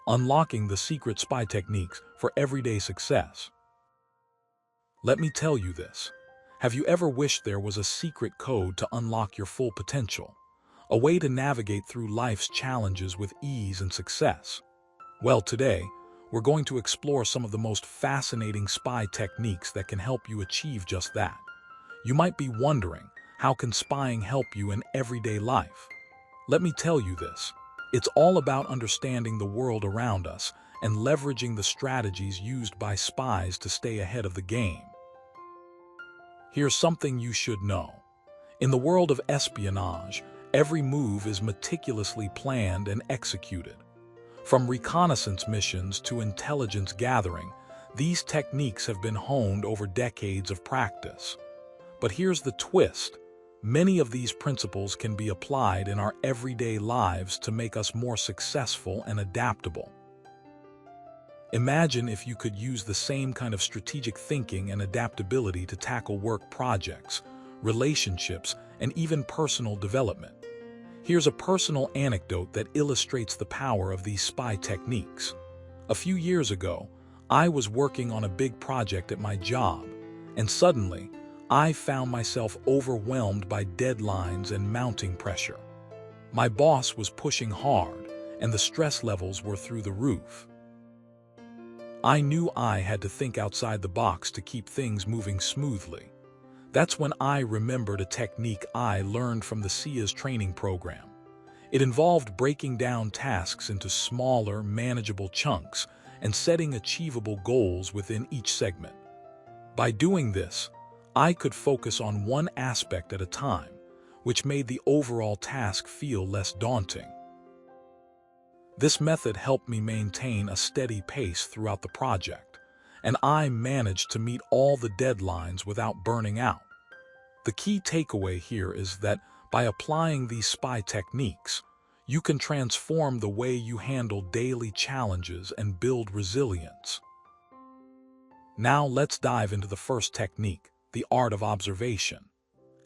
unlocking the secret spy techniques for everyday success. Let me tell you this. Have you ever wished there was a secret code to unlock your full potential? A way to navigate through life's challenges with ease and success? Well, today, we're going to explore some of the most fascinating spy techniques that can help you achieve just that. You might be wondering, how can spying help you in everyday life? Let me tell you this. It's all about understanding the world around us and leveraging the strategies used by spies to stay ahead of the game. Here's something you should know. In the world of espionage, every move is meticulously planned and executed. From reconnaissance missions to intelligence gathering, these techniques have been honed over decades of practice. But here's the twist. Many of these principles can be applied in our everyday lives to make us more successful and adaptable. Imagine if you could use the same kind of strategic thinking and adaptability to tackle work projects, relationships, and even personal development. Here's a personal anecdote that illustrates the power of these spy techniques. A few years ago, I was working on a big project at my job, and suddenly, I found myself overwhelmed by deadlines and mounting pressure. My boss was pushing hard, and the stress levels were through the roof. I knew I had to think outside the box to keep things moving smoothly. That's when I remembered a technique I learned from the SIA's training program. It involved breaking down tasks into smaller, manageable chunks and setting achievable goals within each segment. By doing this, I could focus on one aspect at a time, which made the overall task feel less daunting. This method helped me maintain a steady pace throughout the project, and I managed to meet all the deadlines without burning out. The key takeaway here is that by applying these spy techniques, you can transform the way you handle daily challenges and build resilience. Now let's dive into the first technique, the art of observation.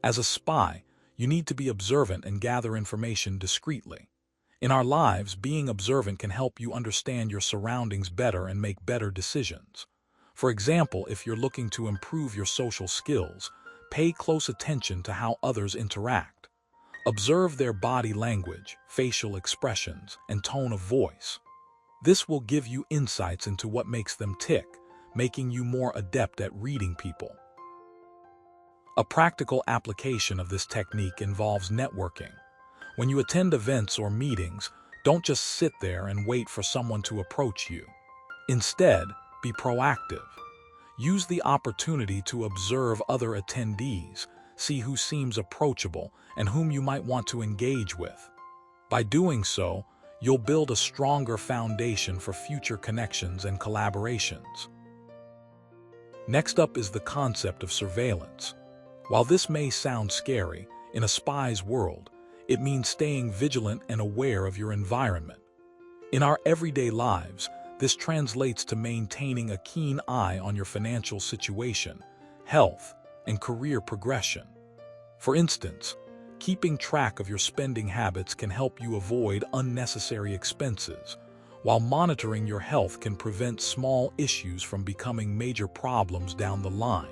As a spy, you need to be observant and gather information discreetly. In our lives, being observant can help you understand your surroundings better and make better decisions. For example, if you're looking to improve your social skills, pay close attention to how others interact. Observe their body language, facial expressions, and tone of voice. This will give you insights into what makes them tick, making you more adept at reading people. A practical application of this technique involves networking. When you attend events or meetings, don't just sit there and wait for someone to approach you. Instead, be proactive. Use the opportunity to observe other attendees, see who seems approachable and whom you might want to engage with. By doing so, you'll build a stronger foundation for future connections and collaborations. Next up is the concept of surveillance. While this may sound scary, in a spy's world, it means staying vigilant and aware of your environment. In our everyday lives, this translates to maintaining a keen eye on your financial situation, health, and career progression. For instance, keeping track of your spending habits can help you avoid unnecessary expenses, while monitoring your health can prevent small issues from becoming major problems down the line.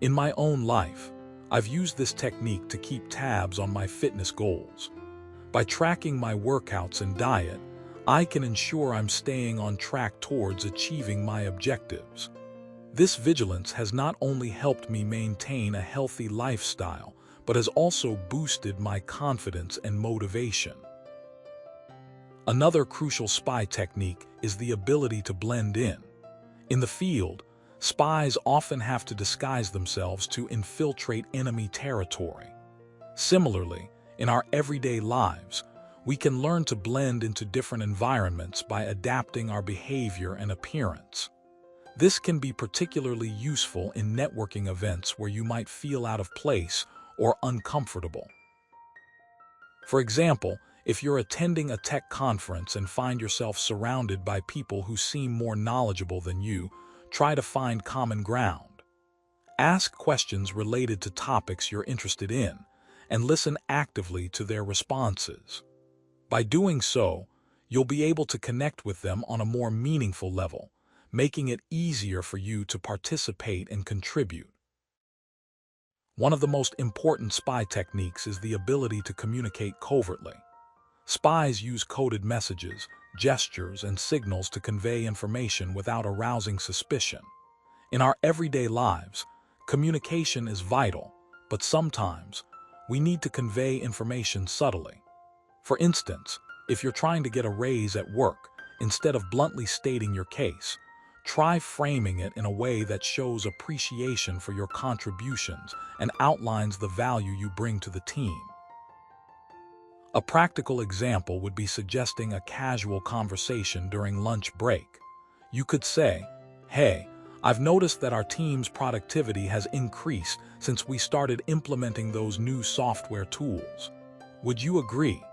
In my own life, I've used this technique to keep tabs on my fitness goals. By tracking my workouts and diet, I can ensure I'm staying on track towards achieving my objectives. This vigilance has not only helped me maintain a healthy lifestyle, but has also boosted my confidence and motivation. Another crucial spy technique is the ability to blend in. In the field, spies often have to disguise themselves to infiltrate enemy territory. Similarly, in our everyday lives, we can learn to blend into different environments by adapting our behavior and appearance. This can be particularly useful in networking events where you might feel out of place or uncomfortable. For example, if you're attending a tech conference and find yourself surrounded by people who seem more knowledgeable than you, try to find common ground. Ask questions related to topics you're interested in, and listen actively to their responses. By doing so, you'll be able to connect with them on a more meaningful level, making it easier for you to participate and contribute. One of the most important spy techniques is the ability to communicate covertly. Spies use coded messages, gestures, and signals to convey information without arousing suspicion. In our everyday lives, communication is vital, but sometimes we need to convey information subtly. For instance, if you're trying to get a raise at work, instead of bluntly stating your case, try framing it in a way that shows appreciation for your contributions and outlines the value you bring to the team. A practical example would be suggesting a casual conversation during lunch break. You could say, "Hey, I've noticed that our team's productivity has increased since we started implementing those new software tools. Would you agree?"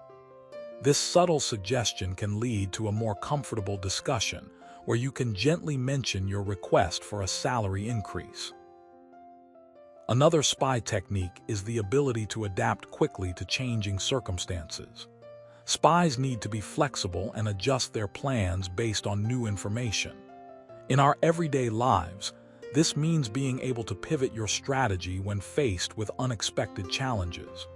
This subtle suggestion can lead to a more comfortable discussion where you can gently mention your request for a salary increase. Another spy technique is the ability to adapt quickly to changing circumstances. Spies need to be flexible and adjust their plans based on new information. In our everyday lives, this means being able to pivot your strategy when faced with unexpected challenges.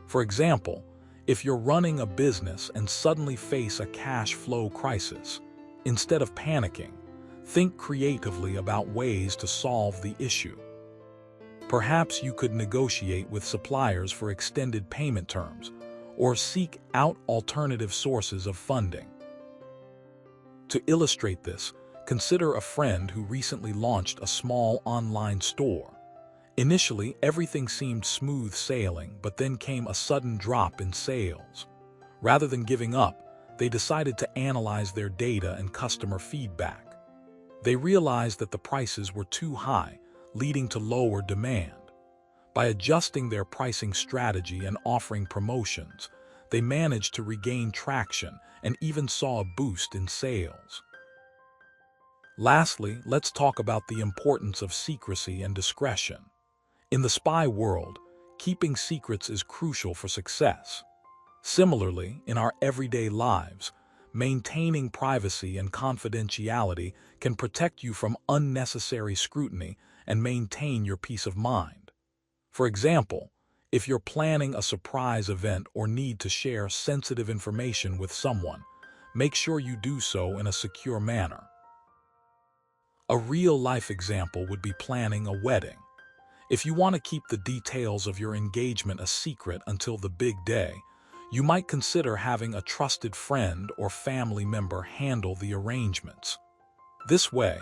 For example, if you're running a business and suddenly face a cash flow crisis, instead of panicking, think creatively about ways to solve the issue. Perhaps you could negotiate with suppliers for extended payment terms or seek out alternative sources of funding. To illustrate this, consider a friend who recently launched a small online store. Initially, everything seemed smooth sailing, but then came a sudden drop in sales. Rather than giving up, they decided to analyze their data and customer feedback. They realized that the prices were too high, leading to lower demand. By adjusting their pricing strategy and offering promotions, they managed to regain traction and even saw a boost in sales. Lastly, let's talk about the importance of secrecy and discretion. In the spy world, keeping secrets is crucial for success. Similarly, in our everyday lives, maintaining privacy and confidentiality can protect you from unnecessary scrutiny and maintain your peace of mind. For example, if you're planning a surprise event or need to share sensitive information with someone, make sure you do so in a secure manner. A real-life example would be planning a wedding. If you want to keep the details of your engagement a secret until the big day, you might consider having a trusted friend or family member handle the arrangements. This way,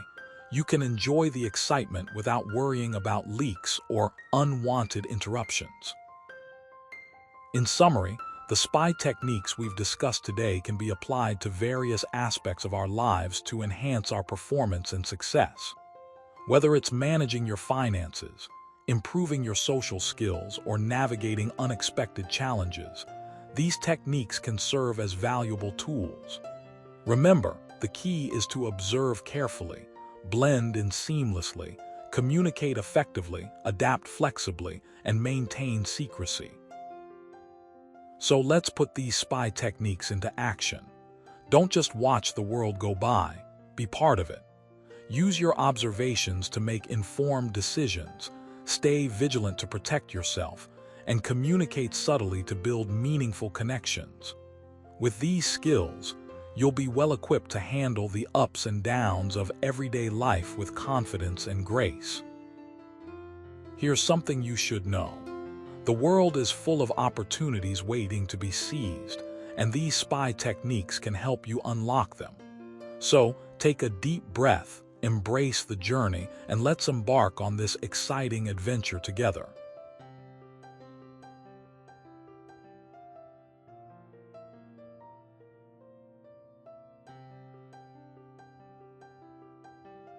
you can enjoy the excitement without worrying about leaks or unwanted interruptions. In summary, the spy techniques we've discussed today can be applied to various aspects of our lives to enhance our performance and success. Whether it's managing your finances, improving your social skills, or navigating unexpected challenges, these techniques can serve as valuable tools. Remember, the key is to observe carefully, blend in seamlessly, communicate effectively, adapt flexibly, and maintain secrecy. So let's put these spy techniques into action. Don't just watch the world go by, be part of it. Use your observations to make informed decisions, stay vigilant to protect yourself, and communicate subtly to build meaningful connections. With these skills, you'll be well equipped to handle the ups and downs of everyday life with confidence and grace. Here's something you should know. The world is full of opportunities waiting to be seized, and these spy techniques can help you unlock them. So, take a deep breath, embrace the journey, and let's embark on this exciting adventure together.